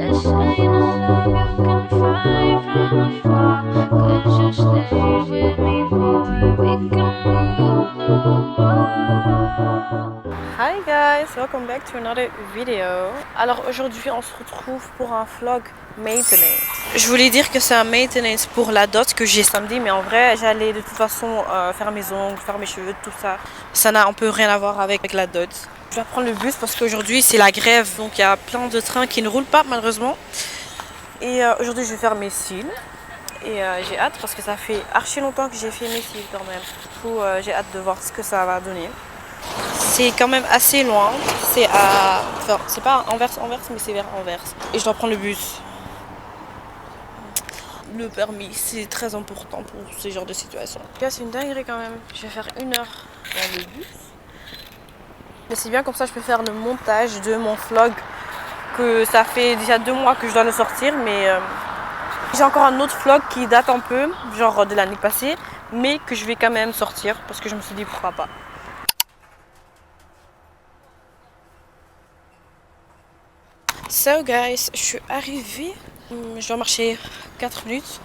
This ain't a love you can find from afar. 'Cause you stay with me, boy. We can rule the world. Hi guys, welcome back to another video. Alors aujourd'hui on se retrouve pour un vlog maintenance. Je voulais dire que c'est un maintenance pour la dot que j'ai samedi, mais en vrai j'allais de toute façon faire mes ongles, faire mes cheveux, tout ça. Ça n'a un peu rien à voir avec la dot. Je vais prendre le bus parce qu'aujourd'hui c'est la grève, donc il y a plein de trains qui ne roulent pas malheureusement. Et aujourd'hui je vais faire mes cils. Et j'ai hâte parce que ça fait archi longtemps que j'ai fait mes cils quand même. Du coup j'ai hâte de voir ce que ça va donner. C'est quand même assez loin, c'est à... Enfin, c'est pas Anvers, mais c'est vers Anvers. Et je dois prendre le bus. Le permis, c'est très important pour ce genre de situation. C'est une dinguerie quand même. Je vais faire 1 heure dans le bus. Mais c'est bien, comme ça je peux faire le montage de mon vlog. Que ça fait déjà 2 mois que je dois le sortir, mais... J'ai encore un autre vlog qui date un peu, genre de l'année passée. Mais que je vais quand même sortir, parce que je me suis dit pourquoi pas. So guys, je suis arrivée, je dois marcher 4 minutes.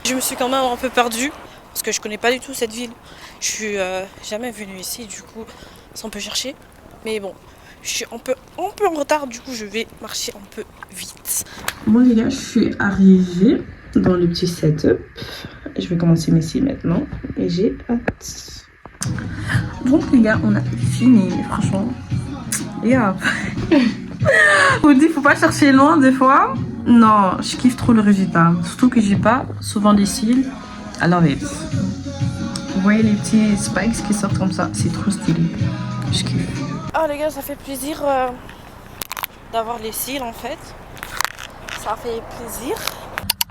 Je me suis quand même un peu perdue parce que je connais pas du tout cette ville. Je suis jamais venue ici, du coup ça on peut chercher. Mais bon, je suis un peu en retard, du coup je vais marcher un peu vite. Bon les gars, je suis arrivée dans le petit setup. Je vais commencer mes cils maintenant et j'ai hâte. Donc les gars, on a fini, franchement. Yeah. On dit faut pas chercher loin des fois. Non, je kiffe trop le résultat. Surtout que j'ai pas souvent des cils. I love it. Vous voyez les petits spikes qui sortent comme ça, c'est trop stylé. Je kiffe. Ah les gars, ça fait plaisir d'avoir les cils en fait. Ça fait plaisir.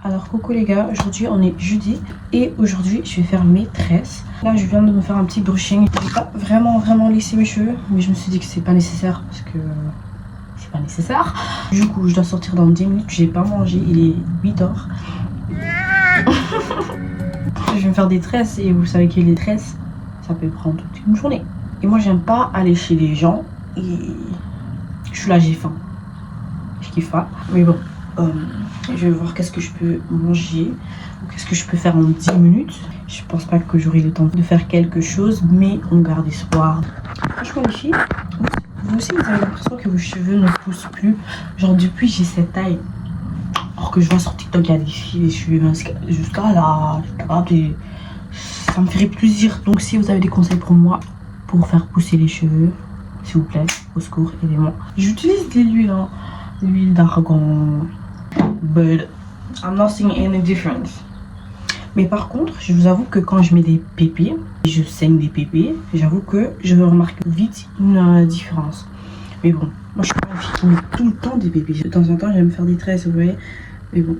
Alors coucou les gars, aujourd'hui on est jeudi et aujourd'hui je vais faire mes tresses. Là je viens de me faire un petit brushing. J'ai pas vraiment lissé mes cheveux, mais je me suis dit que c'est pas nécessaire parce que c'est pas nécessaire. Du coup je dois sortir dans 10 minutes, j'ai pas mangé, il est 8h. Je vais me faire des tresses et vous savez que les tresses ça peut prendre toute une journée. Et moi j'aime pas aller chez les gens et je suis là, j'ai faim. Je kiffe pas, mais bon. Je vais voir qu'est-ce que je peux manger ou qu'est-ce que je peux faire en 10 minutes. Je pense pas que j'aurai le temps de faire quelque chose, mais on garde espoir. Franchement les filles, vous aussi vous avez l'impression que vos cheveux ne poussent plus. Genre depuis j'ai cette taille. Alors que je vois sur TikTok il y a des filles, les cheveux jusqu'à là. Ça me ferait plaisir. Donc si vous avez des conseils pour moi pour faire pousser les cheveux, s'il vous plaît, au secours, aidez-moi. J'utilise de l'huile, hein. L'huile d'argan. But I'm not seeing any difference. Mais par contre, je vous avoue que quand je mets des pépés, je saigne des pépés, j'avoue que je remarque vite une différence. Mais bon, moi je suis pas une fille qui met tout le temps des pépés. De temps en temps, j'aime faire des tresses, vous voyez. Mais bon,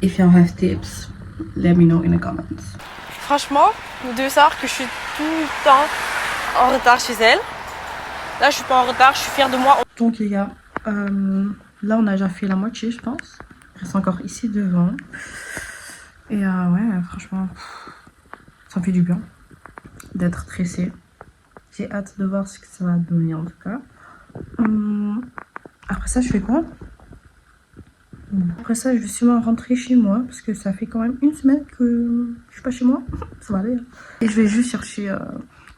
if you have tips, let me know in the comments. Franchement, vous devez savoir que je suis tout le temps en retard chez elle. Là, je suis pas en retard, je suis fière de moi. Donc les gars, là on a déjà fait la moitié, je pense. Il reste encore ici devant. Et ouais, franchement, ça me fait du bien d'être tressée. J'ai hâte de voir ce que ça va donner en tout cas. Après ça, je fais quoi? Après ça, je vais sûrement rentrer chez moi parce que ça fait quand même 1 semaine que je suis pas chez moi. Ça va aller. Et je vais juste chercher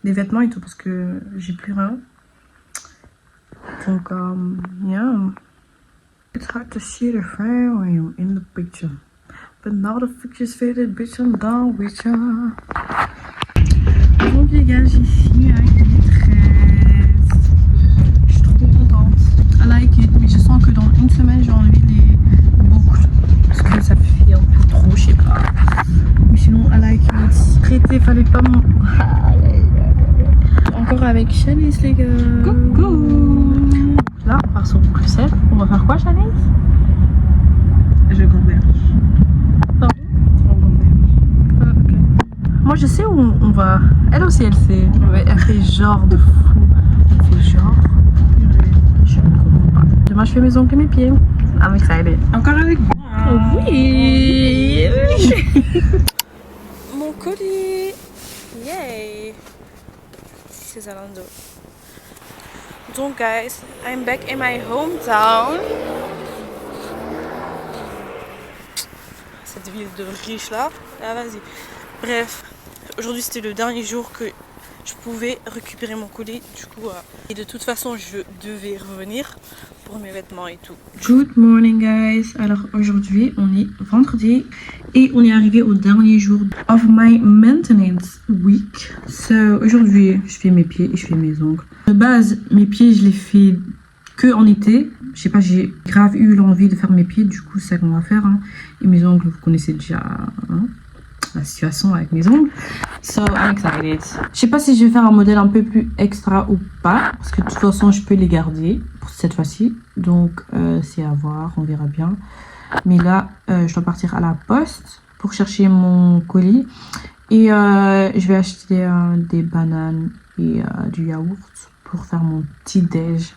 des vêtements et tout parce que j'ai plus rien. Donc, yeah. It's hard to see the frame when you're in the picture. But now the picture's faded, bitch, I'm done with ya. Donc les gars, j'ai fini avec mes tresses. Je suis trop contente. I like it, mais je sens que dans 1 semaine, je vais enlever les boucles. Parce que ça fait un peu trop, je sais pas. Mais sinon, I like it. Traité, fallait pas m'en... Encore avec Chalice, les gars. Coucou. Là, on part sur Bruxelles. On va faire quoi, Chalice? Je gamberge. Pardon? On gamberge. Ok. Moi, je sais où on va. Elle aussi, elle sait. Elle fait genre de fou. Elle fait genre. Je ne comprends pas. Demain, je fais mes ongles et mes pieds. I'm excited. Encore avec moi. Oui. Mon colis. Yay. C'est Zalando. Donc guys, I'm back in my hometown. cette ville de riches là. Ah vas-y. Bref, aujourd'hui c'était le dernier jour que je pouvais récupérer mon colis. Du coup, et de toute façon, je devais revenir pour mes vêtements et tout. Good morning guys. Alors aujourd'hui, on est vendredi et on est arrivé au dernier jour of my maintenance week. So aujourd'hui, je fais mes pieds et je fais mes ongles. De base, mes pieds, je les fais que en été. Je sais pas, j'ai grave eu l'envie de faire mes pieds, du coup c'est ça qu'on va faire. Hein. Et mes ongles, vous connaissez déjà la situation avec mes ongles. So I'm excited. Je sais pas si je vais faire un modèle un peu plus extra ou pas, parce que de toute façon je peux les garder pour cette fois-ci. Donc c'est à voir, on verra bien. Mais là, je dois partir à la poste pour chercher mon colis. Et je vais acheter des bananes et du yaourt pour faire mon petit déj.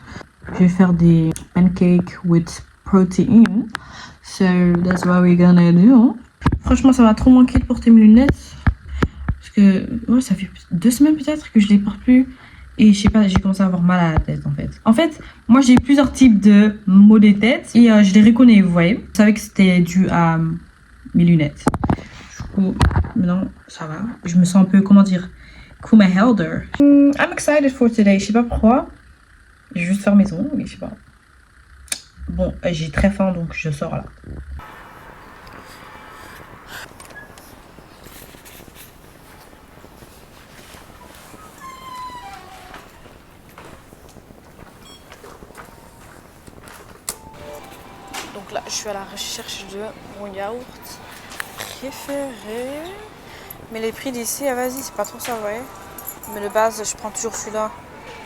Je vais faire des pancakes with protein. So that's what we're gonna do. Franchement, ça va trop manquer de porter mes lunettes. Parce que ouais, ça fait 2 semaines peut-être que je les porte plus. Et je sais pas, j'ai commencé à avoir mal à la tête en fait. En fait, moi j'ai plusieurs types de maux de tête. Et je les reconnais, vous voyez. Je savais que c'était dû à mes lunettes. Du coup, maintenant ça va. Je me sens un peu, comment dire, Kuma Helder. I'm excited for today. Je sais pas pourquoi. Je vais juste faire mes ongles, mais je sais pas. Bon, j'ai très faim donc je sors là. Donc là, je suis à la recherche de mon yaourt préféré. Mais les prix d'ici, ah vas-y, c'est pas trop ça, vous voyez. Mais de base, je prends toujours celui-là,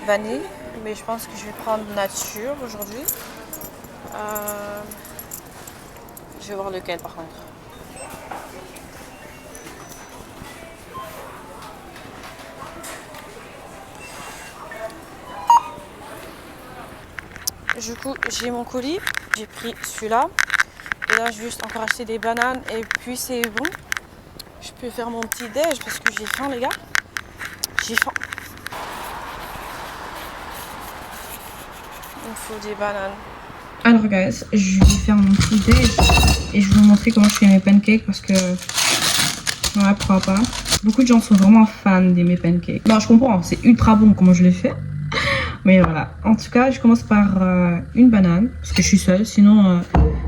vanille. Mais je pense que je vais prendre nature aujourd'hui. Je vais voir lequel par contre. Du coup, j'ai mon colis. J'ai pris celui-là. Et là, je vais juste encore acheter des bananes. Et puis c'est bon. Je peux faire mon petit déj parce que j'ai faim, les gars. J'ai faim. Il me faut des bananes. Alors guys, je vais faire mon petit déj et je vais vous montrer comment je fais mes pancakes parce que ouais, pourquoi pas. Beaucoup de gens sont vraiment fans de mes pancakes. Non, je comprends, c'est ultra bon comment je les fais. Mais voilà, en tout cas, je commence par une banane parce que je suis seule. Sinon,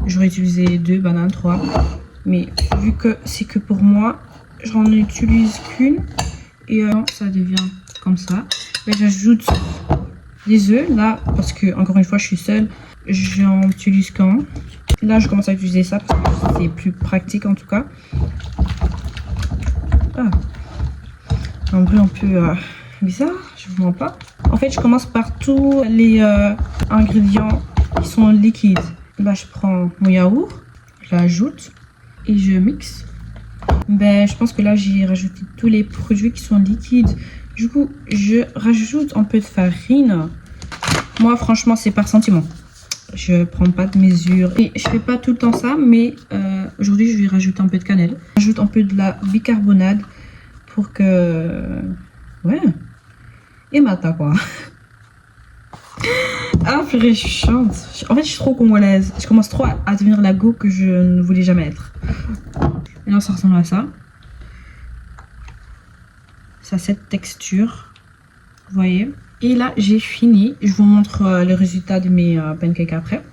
j'aurais utilisé 2 bananes, 3. Mais vu que c'est que pour moi, j'en utilise qu'une et ça devient comme ça. Mais j'ajoute des œufs là parce que encore une fois je suis seule, j'en utilise qu'un. Là je commence à utiliser ça parce que c'est plus pratique en tout cas. Un bruit un peu bizarre, je vous mens pas. En fait je commence par tous les ingrédients qui sont liquides. Là je prends mon yaourt, je l'ajoute et je mixe. Ben je pense que là j'ai rajouté tous les produits qui sont liquides. Du coup, je rajoute un peu de farine. Moi, franchement, c'est par sentiment. Je prends pas de mesure. Et je fais pas tout le temps ça, mais aujourd'hui, je vais rajouter un peu de cannelle. Je rajoute un peu de la bicarbonate pour que... Ouais. Et maintenant, quoi. Ah, purée, je chante. En fait, je suis trop congolaise. Je commence trop à devenir la go que je ne voulais jamais être. Et là, ça ressemble à ça. Ça a cette texture, vous voyez. Et là j'ai fini, je vous montre le résultat de mes pancakes après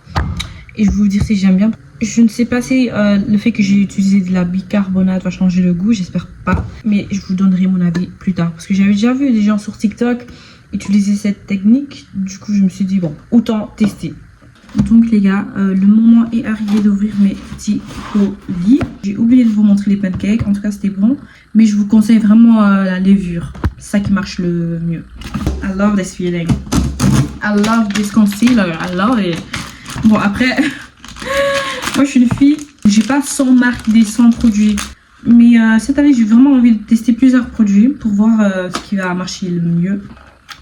et je vais vous dire si j'aime bien. Je ne sais pas si le fait que j'ai utilisé de la bicarbonate va changer le goût, j'espère pas, mais je vous donnerai mon avis plus tard parce que j'avais déjà vu des gens sur TikTok utiliser cette technique. Du coup je me suis dit bon, autant tester. Donc les gars, le moment est arrivé d'ouvrir mes petits colis. J'ai oublié de vous montrer les pancakes, en tout cas c'était bon. Mais je vous conseille vraiment la levure. C'est ça qui marche le mieux. I love this feeling. I love this concealer. I love it. Bon après, moi je suis une fille, j'ai pas 100 marques des 100 produits. Mais cette année j'ai vraiment envie de tester plusieurs produits pour voir ce qui va marcher le mieux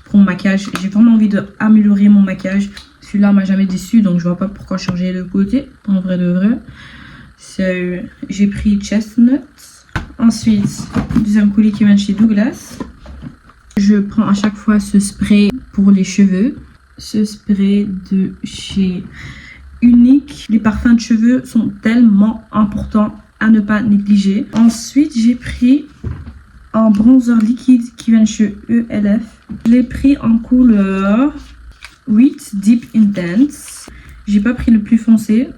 pour mon maquillage. J'ai vraiment envie d'améliorer mon maquillage. Celui-là m'a jamais déçu, donc je vois pas pourquoi changer de côté, en vrai de vrai. J'ai pris Chestnut. Ensuite, deuxième colis qui vient de chez Douglas. Je prends à chaque fois ce spray pour les cheveux. Ce spray de chez Unique. Les parfums de cheveux sont tellement importants à ne pas négliger. Ensuite, j'ai pris un bronzer liquide qui vient de chez ELF. Je l'ai pris en couleur 8 Deep Intense. J'ai pas pris le plus foncé.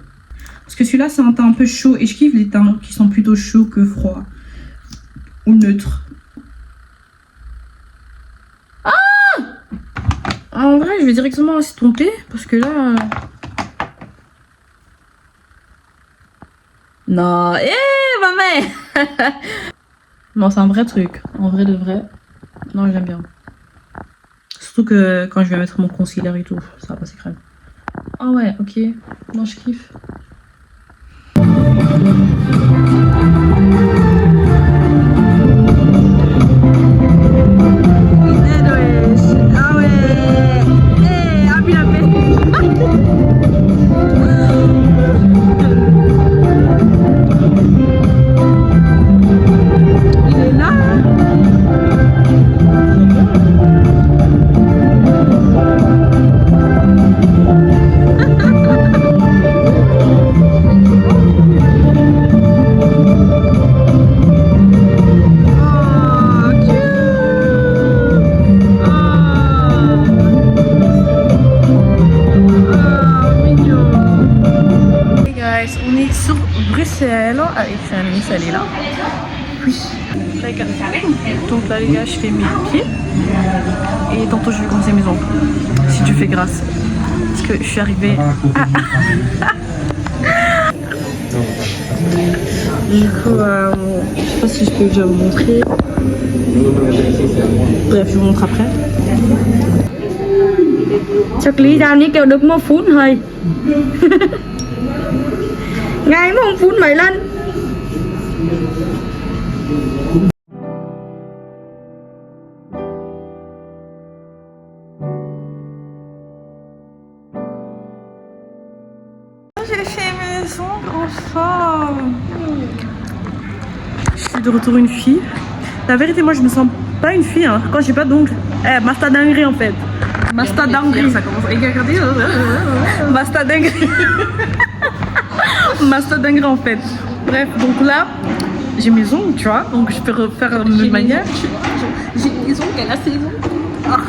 Parce que celui-là, c'est un teint un peu chaud. Et je kiffe les teints qui sont plutôt chauds que froids. Ou neutres. Ah! En vrai, je vais directement estomper. Parce que là... Non, ma mère. Non, c'est un vrai truc. En vrai de vrai. Non, j'aime bien. Surtout que quand je vais mettre mon concealer et tout, ça va passer crème. Ah ouais, ok. Non, je kiffe. Ah ouais. Hey, happy la paix. On est sur Bruxelles avec Fanny, elle est là. Oui. Donc là les gars, je fais mes pieds et tantôt je vais commencer mes ongles. Si tu fais grâce. Parce que je suis arrivée à... Du coup, je sais pas si je peux déjà vous montrer. Bref, je vous montre après. Chắc lý ra như kiểu được 1 phút thôi. Ngay mà 1 phút mấy lần. J'ai fait mes ongles enfin. Je suis de retour une fille. La vérité, moi je me sens pas une fille hein, quand j'ai pas d'ongles. Masta dinguerie en fait. Masta dinguerie. Ça commence à regarder. Masta dinguerie. Masta dinguerie en fait. Bref, donc là, j'ai mes ongles, tu vois. Donc je peux refaire le maillage. J'ai les ongles, elle a ses ongles. Ah,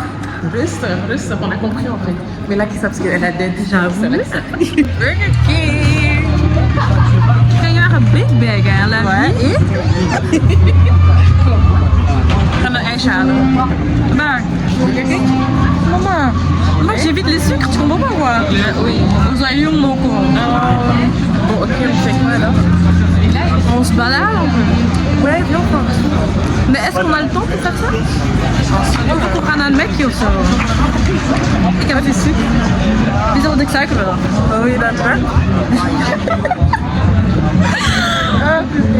Russe, on a compris en fait. Mais là, qui ça parce qu'elle a déjà avoué. Burger King. Kan je een Big Bag aan laten? Ga mijn ijsje halen. Maar, mama, moi j'évite les sucres, tu comprends pas quoi? Oui. On doit aller au Moco. Bon, ok, on fait quoi là? On se balade un peu. Ouais, viens quoi. Mais est-ce qu'on a le temps pour faire ça? On va qu'on gaan naar Mackie of zo. Ik heb geen suiker. Wie zal ik suiker willen? Oh, je dat wel?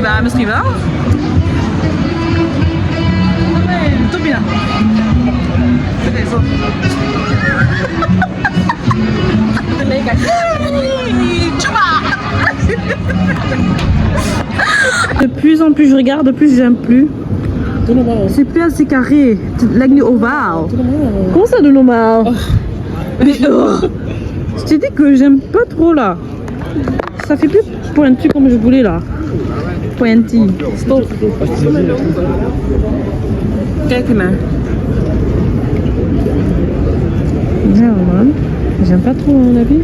Bah, misschien wel. Nee, tout bien. De plus en plus je regarde, de plus j'aime plus. C'est plus assez carré. Lijkt nu ovaal. Comment ça de normal? Je t'ai dit que j'aime pas trop là. Ça fait plus pointu comme je voulais là. Pointy. Stop. Kijk ernaar. Ja man. J'aime pas trop mon avis.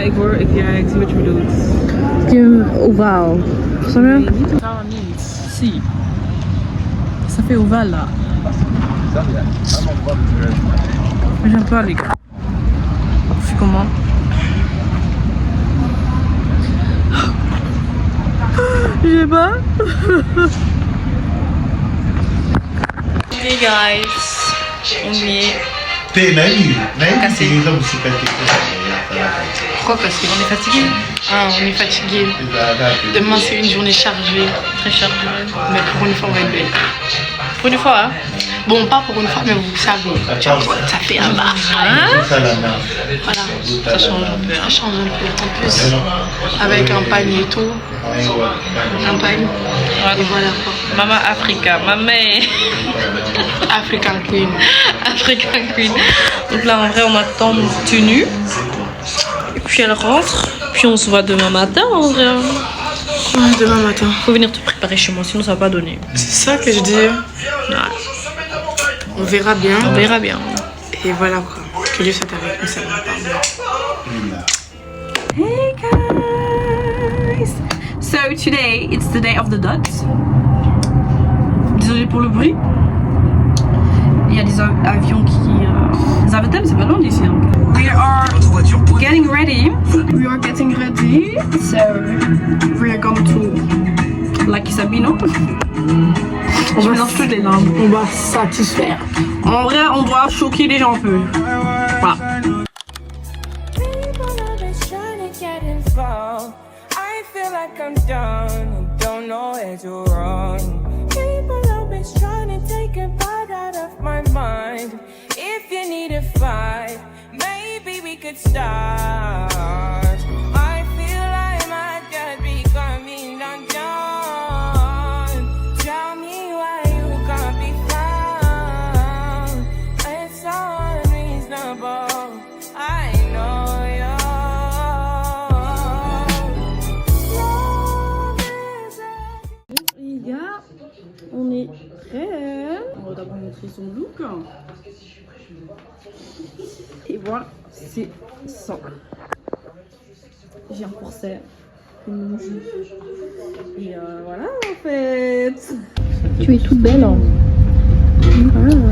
Ik zie wat je bedoelt. Ovaal. Snap je? Totaal niet. Si. Ça fait ovale là. Mais j'aime pas les gars. C'est comment? Je sais pas. Hey guys. On y est. Cassé. Pourquoi? Parce qu'on est fatigué. Ah, on est fatigué. Demain, c'est une journée chargée, très chargée. Mais pour une fois, on va être belle. Pour une fois, hein? Bon, pas pour une fois, mais vous savez, ça fait un baf. Hein? Voilà, ça change un peu. Ça change un peu. En plus, avec un panier et tout. Un panier. Et voilà quoi. Mama Africa, maman. African Queen. African Queen. Donc là, en vrai, on attend notre tenue. Et puis elle rentre. Puis on se voit demain matin en vrai. Ouais, demain matin. Faut venir te préparer chez moi, sinon ça va pas donner. C'est ça que je dis. Ouais. On verra bien. On verra bien. Et voilà quoi. Que Dieu soit avec nous, ça va pas. Hey guys! So today it's the day of the dots. Désolée pour le bruit. Il y a des avions qui. Zaventem, c'est pas loin d'ici. Hein. We are getting ready. We are getting ready. So we are going to Lucky Sabino. Je mélange toutes les langues. On va satisfaire. En vrai, on doit choquer les gens un peu. Voilà. People always trying to get involved. I feel like I'm done and don't know where to run. People always trying to take a bite out of my mind. If you need a fight, maybe we could start. I feel like my gut becoming undone. Tell me why you can't be found. It's so unreasonable. I know you're love is a Les gars, on est prêts. On va d'abord montrer son look. Et voilà, c'est ça. J'ai un corset, une jupe. Et voilà en fait. Tu es toute belle. Hein.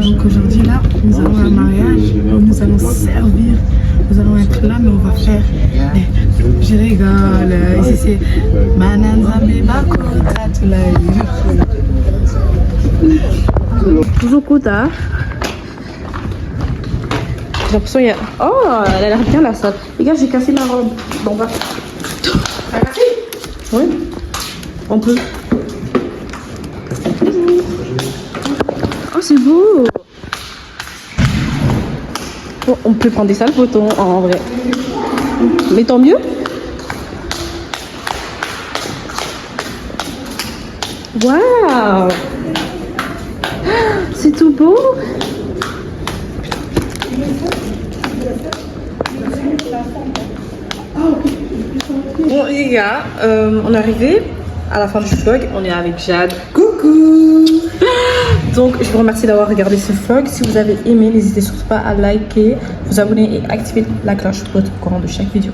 Donc aujourd'hui là, nous avons un mariage où nous allons servir. Nous allons être là, mais on va faire. Je rigole. Ici c'est Mananzambe Bakota Toujours Kota. J'ai l'impression qu'il y a. Oh, elle a l'air bien la salle. Les gars, j'ai cassé ma robe. Bon, va. T'as cassé? Oui. On peut. Oh, c'est beau. Bon, on peut prendre des sales photos en vrai. Mais tant mieux. Waouh. C'est tout beau. Bon les gars, on est arrivé à la fin du vlog, on est avec Jade. Coucou. Donc je vous remercie d'avoir regardé ce vlog. Si vous avez aimé, n'hésitez surtout pas à liker, vous abonner et activer la cloche pour être au courant de chaque vidéo.